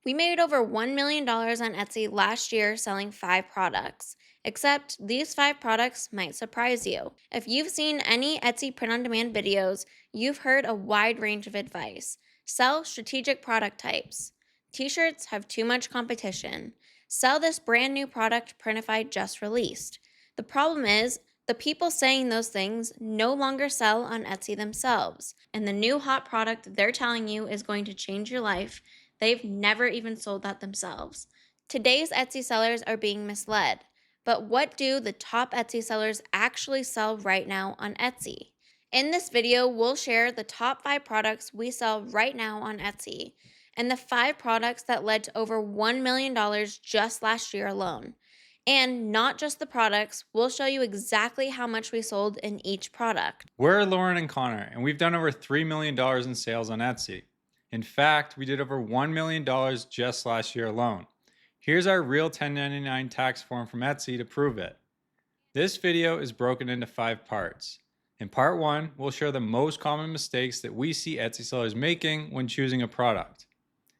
We made over $1 million on Etsy last year selling 5 products. Except these 5 products might surprise you. If you've seen any Etsy print on demand videos, you've heard a wide range of advice. Sell strategic product types. T shirts have too much competition. Sell this brand new product Printify just released. The problem is, the people saying those things no longer sell on Etsy themselves, and the new hot product they're telling you is going to change your life, they've never even sold that themselves. Today's Etsy sellers are being misled. But what do the top Etsy sellers actually sell right now on Etsy? In this video, we'll share the top 5 products we sell right now on Etsy and the 5 products that led to over $1 million just last year alone. And not just the products, we'll show you exactly how much we sold in each product. We're Lauren and Connor, and we've done over $3 million in sales on Etsy. In fact, we did over $1 million just last year alone. Here's our real 1099 tax form from Etsy to prove it. This video is broken into 5 parts. In part 1, we'll share the most common mistakes that we see Etsy sellers making when choosing a product.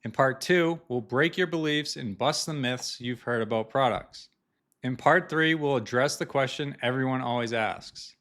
In part 2, we'll break your beliefs and bust the myths you've heard about products. In part 3, we'll address the question everyone always asks.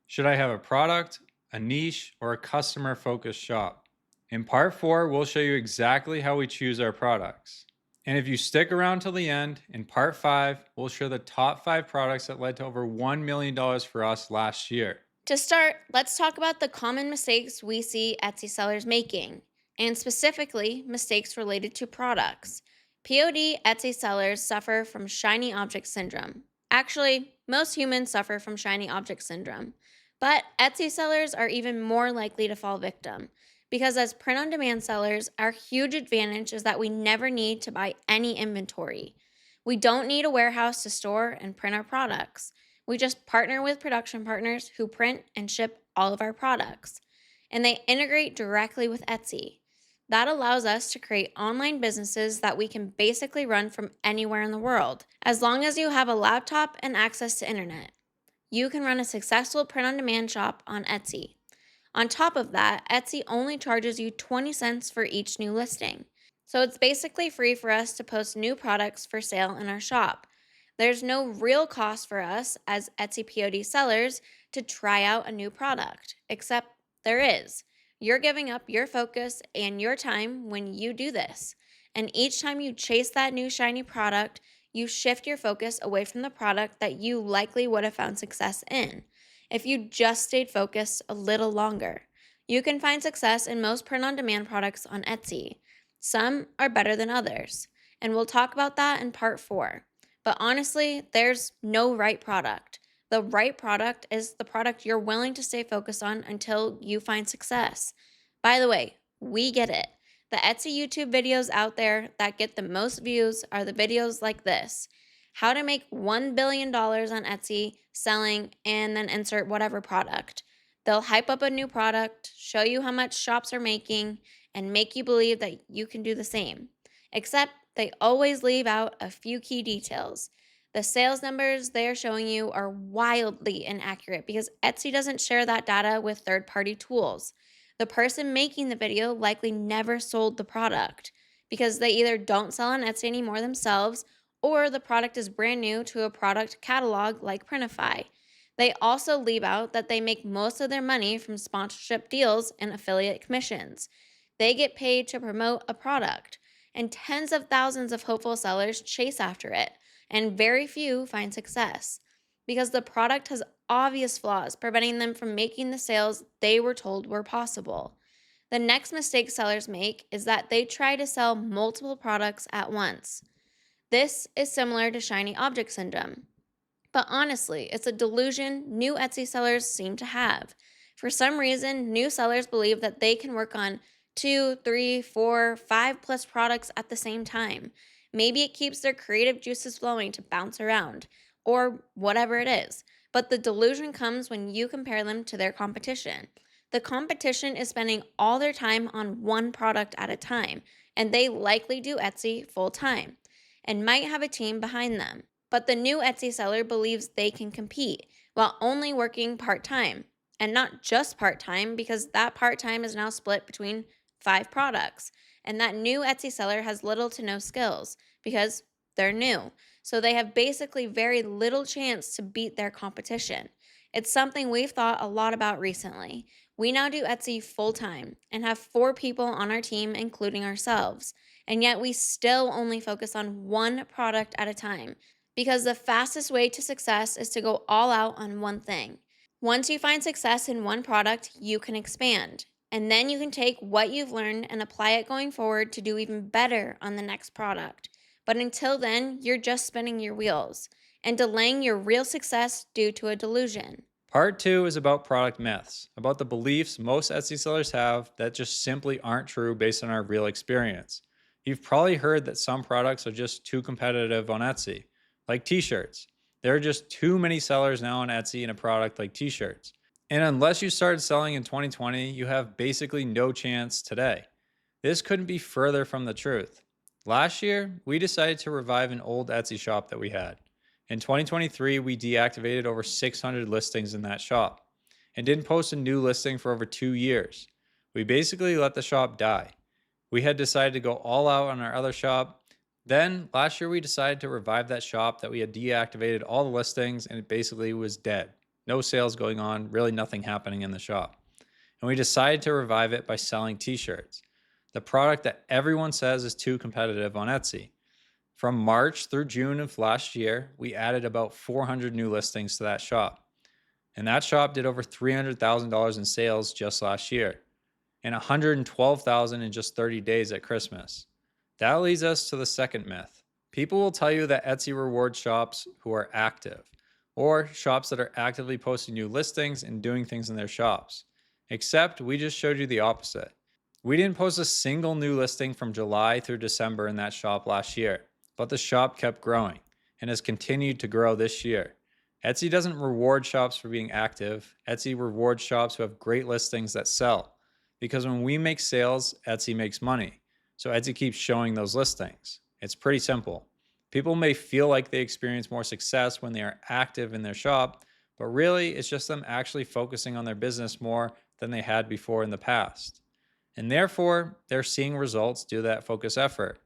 Should I have a product, a niche, or a customer-focused shop? In part 4, we'll show you exactly how we choose our products. And if you stick around till the end, in part 5, we'll share the top 5 products that led to over $1 million for us last year. To start, let's talk about the common mistakes we see Etsy sellers making, and specifically mistakes related to products. POD Etsy sellers suffer from shiny object syndrome. Actually, most humans suffer from shiny object syndrome, but Etsy sellers are even more likely to fall victim. Because as print on demand sellers, our huge advantage is that we never need to buy any inventory. We don't need a warehouse to store and print our products. We just partner with production partners who print and ship all of our products. And they integrate directly with Etsy. That allows us to create online businesses that we can basically run from anywhere in the world, as long as you have a laptop and access to internet. You can run a successful print on demand shop on Etsy. On top of that, Etsy only charges you 20 cents for each new listing. So it's basically free for us to post new products for sale in our shop. There's no real cost for us as Etsy POD sellers to try out a new product, except there is. You're giving up your focus and your time when you do this. And each time you chase that new shiny product, you shift your focus away from the product that you likely would have found success in if you just stayed focused a little longer. You can find success in most print-on-demand products on Etsy. Some are better than others, and we'll talk about that in part 4. But honestly, there's no right product. The right product is the product you're willing to stay focused on until you find success. By the way, we get it. The Etsy YouTube videos out there that get the most views are the videos like this. How to make $1 billion on Etsy selling and then insert whatever product. They'll hype up a new product, show you how much shops are making, and make you believe that you can do the same. Except they always leave out a few key details. The sales numbers they're showing you are wildly inaccurate because Etsy doesn't share that data with third-party tools. The person making the video likely never sold the product because they either don't sell on Etsy anymore themselves or the product is brand new to a product catalog like Printify. They also leave out that they make most of their money from sponsorship deals and affiliate commissions. They get paid to promote a product, and tens of thousands of hopeful sellers chase after it, and very few find success because the product has obvious flaws preventing them from making the sales they were told were possible. The next mistake sellers make is that they try to sell multiple products at once. This is similar to shiny object syndrome. But honestly, it's a delusion new Etsy sellers seem to have. For some reason, new sellers believe that they can work on 2, 3, 4, 5+ products at the same time. Maybe it keeps their creative juices flowing to bounce around, or whatever it is. But the delusion comes when you compare them to their competition. The competition is spending all their time on one product at a time, and they likely do Etsy full time and might have a team behind them. But the new Etsy seller believes they can compete while only working part-time. And not just part-time, because that part-time is now split between 5 products. and that new Etsy seller has little to no skills because they're new. So they have basically very little chance to beat their competition. It's something we've thought a lot about recently. We now do Etsy full time and have 4 people on our team, including ourselves. And yet we still only focus on one product at a time because the fastest way to success is to go all out on one thing. Once you find success in one product, you can expand. And then you can take what you've learned and apply it going forward to do even better on the next product. But until then, you're just spinning your wheels and delaying your real success due to a delusion. Part two is about product myths, about the beliefs most Etsy sellers have that just simply aren't true based on our real experience. You've probably heard that some products are just too competitive on Etsy, like t shirts. There are just too many sellers now on Etsy in a product like t shirts. And unless you started selling in 2020, you have basically no chance today. This couldn't be further from the truth. Last year, we decided to revive an old Etsy shop that we had. In 2023, we deactivated over 600 listings in that shop and didn't post a new listing for over 2 years. We basically let the shop die. We had decided to go all out on our other shop. Then last year, we decided to revive that shop that we had deactivated all the listings and it basically was dead. No sales going on, really nothing happening in the shop. And we decided to revive it by selling t shirts, the product that everyone says is too competitive on Etsy. From March through June of last year, we added about 400 new listings to that shop. And that shop did over $300,000 in sales just last year and 112,000 in just 30 days at Christmas. That leads us to the second myth. People will tell you that Etsy rewards shops who are active or shops that are actively posting new listings and doing things in their shops. Except we just showed you the opposite. We didn't post a single new listing from July through December in that shop last year, but the shop kept growing and has continued to grow this year. Etsy doesn't reward shops for being active. Etsy rewards shops who have great listings that sell. Because when we make sales, Etsy makes money. So Etsy keeps showing those listings. It's pretty simple. People may feel like they experience more success when they are active in their shop, but really it's just them actually focusing on their business more than they had before in the past. And therefore, they're seeing results due to that focus effort,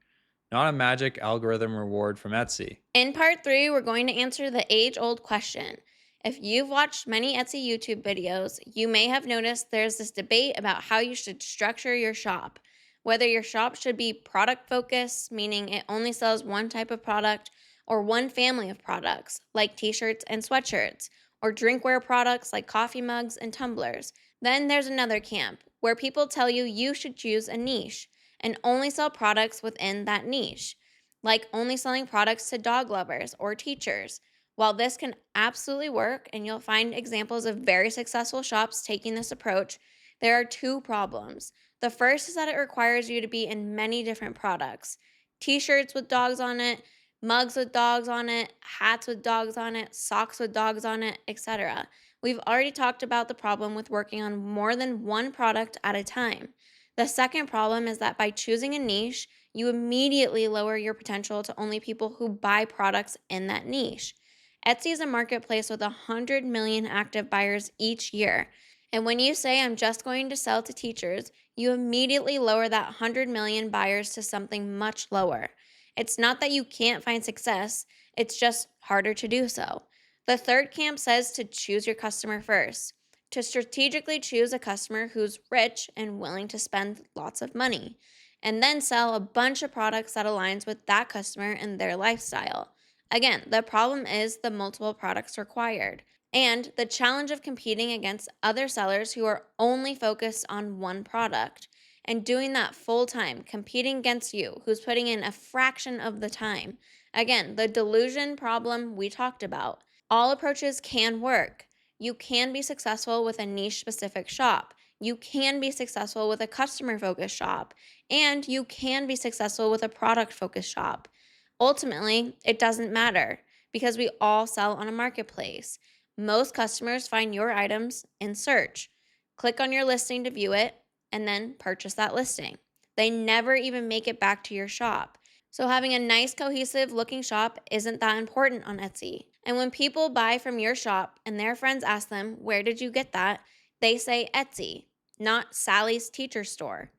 not a magic algorithm reward from Etsy. In part 3, we're going to answer the age old question. If you've watched many Etsy YouTube videos, you may have noticed there's this debate about how you should structure your shop. Whether your shop should be product focused, meaning it only sells one type of product, or one family of products, like t shirts and sweatshirts, or drinkware products like coffee mugs and tumblers. Then there's another camp where people tell you you should choose a niche and only sell products within that niche, like only selling products to dog lovers or teachers. While this can absolutely work, and you'll find examples of very successful shops taking this approach, there are 2 problems. The first is that it requires you to be in many different products: t shirts with dogs on it, mugs with dogs on it, hats with dogs on it, socks with dogs on it, etc. We've already talked about the problem with working on more than one product at a time. The second problem is that by choosing a niche, you immediately lower your potential to only people who buy products in that niche. Etsy is a marketplace with 100 million active buyers each year. And when you say, I'm just going to sell to teachers, you immediately lower that 100 million buyers to something much lower. It's not that you can't find success, it's just harder to do so. The third camp says to choose your customer first, to strategically choose a customer who's rich and willing to spend lots of money, and then sell a bunch of products that aligns with that customer and their lifestyle. Again, the problem is the multiple products required and the challenge of competing against other sellers who are only focused on one product and doing that full time, competing against you, who's putting in a fraction of the time. Again, the delusion problem we talked about. All approaches can work. You can be successful with a niche specific shop. You can be successful with a customer focused shop. And you can be successful with a product focused shop. Ultimately, it doesn't matter because we all sell on a marketplace. Most customers find your items in search, click on your listing to view it, and then purchase that listing. They never even make it back to your shop. So having a nice, cohesive looking shop isn't that important on Etsy. And when people buy from your shop and their friends ask them, where did you get that? They say Etsy, not Sally's teacher store.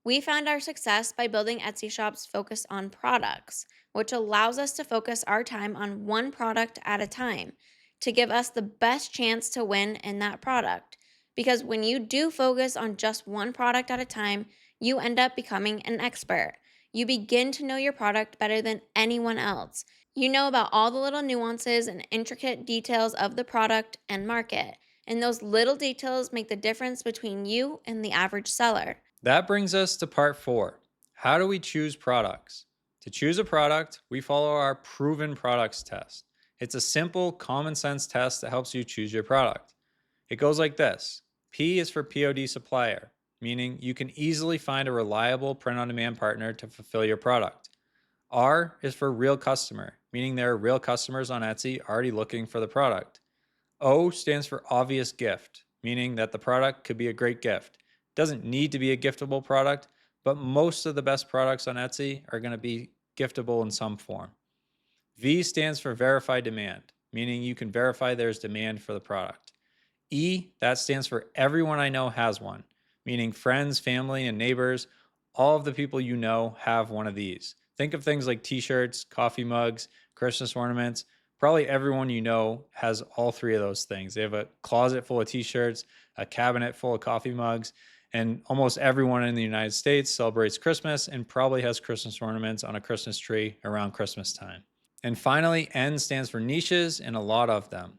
We found our success by building Etsy shops focused on products, which allows us to focus our time on one product at a time to give us the best chance to win in that product. Because when you do focus on just one product at a time, you end up becoming an expert. You begin to know your product better than anyone else. You know about all the little nuances and intricate details of the product and market. And those little details make the difference between you and the average seller. That brings us to part 4. How do we choose products? To choose a product, we follow our proven products test. It's a simple, common sense test that helps you choose your product. It goes like this: P is for POD supplier, meaning you can easily find a reliable print on demand partner to fulfill your product. R is for real customer, meaning there are real customers on Etsy already looking for the product. O stands for obvious gift, meaning that the product could be a great gift. It doesn't need to be a giftable product, but most of the best products on Etsy are going to be giftable in some form. V stands for verified demand, meaning you can verify there's demand for the product. E, that stands for everyone I know has one, meaning friends, family, and neighbors, all of the people you know have one of these. Think of things like t-shirts, coffee mugs, Christmas ornaments. Probably everyone you know has all three of those things. They have a closet full of t-shirts, a cabinet full of coffee mugs, and almost everyone in the United States celebrates Christmas and probably has Christmas ornaments on a Christmas tree around Christmas time. And finally, N stands for niches and a lot of them,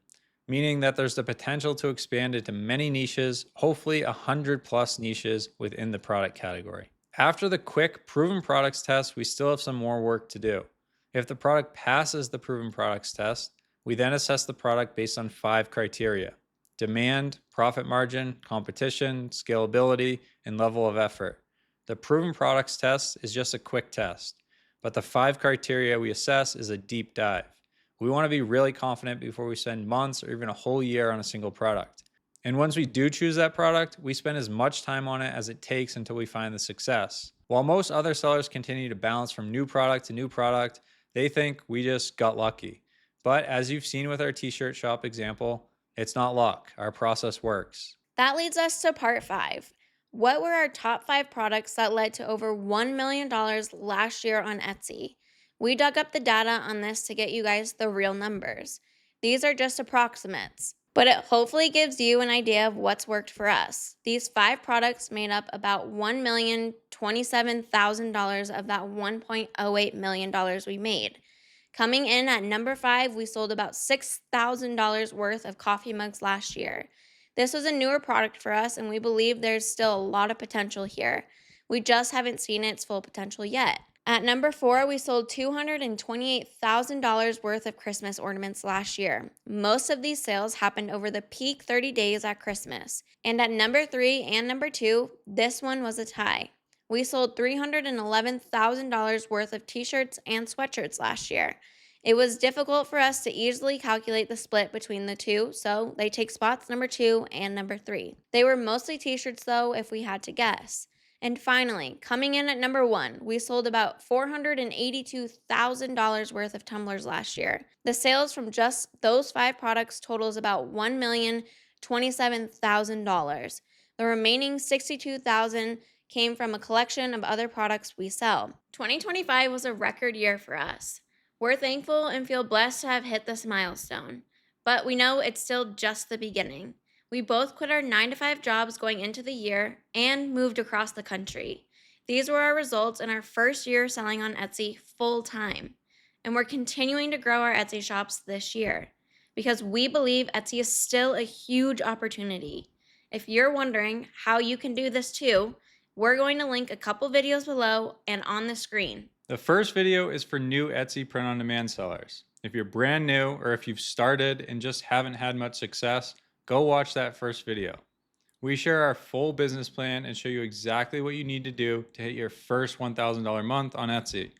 meaning that there's the potential to expand into many niches, hopefully 100 plus niches within the product category. After the quick proven products test, we still have some more work to do. If the product passes the proven products test, we then assess the product based on 5 criteria: demand, profit margin, competition, scalability, and level of effort. The proven products test is just a quick test, but the 5 criteria we assess is a deep dive. We want to be really confident before we spend months or even a whole year on a single product. And once we do choose that product, we spend as much time on it as it takes until we find the success. While most other sellers continue to bounce from new product to new product, they think we just got lucky. But as you've seen with our t-shirt shop example, it's not luck. Our process works. That leads us to part 5. What were our top 5 products that led to over $1 million last year on Etsy? We dug up the data on this to get you guys the real numbers. These are just approximates, but it hopefully gives you an idea of what's worked for us. These 5 products made up about $1,027,000 of that $1.08 million we made. Coming in at number 5, we sold about $6,000 worth of coffee mugs last year. This was a newer product for us, and we believe there's still a lot of potential here. We just haven't seen its full potential yet. At number 4, we sold $228,000 worth of Christmas ornaments last year. Most of these sales happened over the peak 30 days at Christmas. And at number 3 and number 2, this one was a tie. We sold $311,000 worth of t-shirts and sweatshirts last year. It was difficult for us to easily calculate the split between the two, so they take spots number 2 and number 3. They were mostly t-shirts though, if we had to guess. And finally, coming in at number 1, we sold about $482,000 worth of tumblers last year. The sales from just those 5 products totals about $1,027,000. The remaining $62,000 came from a collection of other products we sell. 2025 was a record year for us. We're thankful and feel blessed to have hit this milestone, but we know it's still just the beginning. We both quit our 9-to-5 jobs going into the year and moved across the country. These were our results in our first year selling on Etsy full time, and we're continuing to grow our Etsy shops this year because we believe Etsy is still a huge opportunity. If you're wondering how you can do this too, we're going to link a couple videos below and on the screen. The first video is for new Etsy print on demand sellers. If you're brand new or if you've started and just haven't had much success, go watch that first video. We share our full business plan and show you exactly what you need to do to hit your first $1,000 month on Etsy.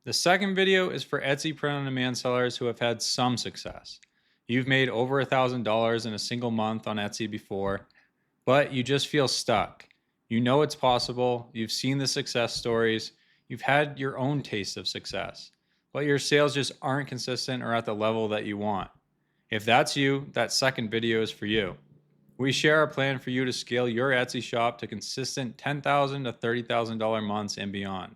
The second video is for Etsy print on demand sellers who have had some success. You've made over $1,000 in a single month on Etsy before, but you just feel stuck. You know it's possible, you've seen the success stories, you've had your own taste of success, but your sales just aren't consistent or at the level that you want. If that's you, that second video is for you. We share our plan for you to scale your Etsy shop to consistent $10,000 to $30,000 months and beyond.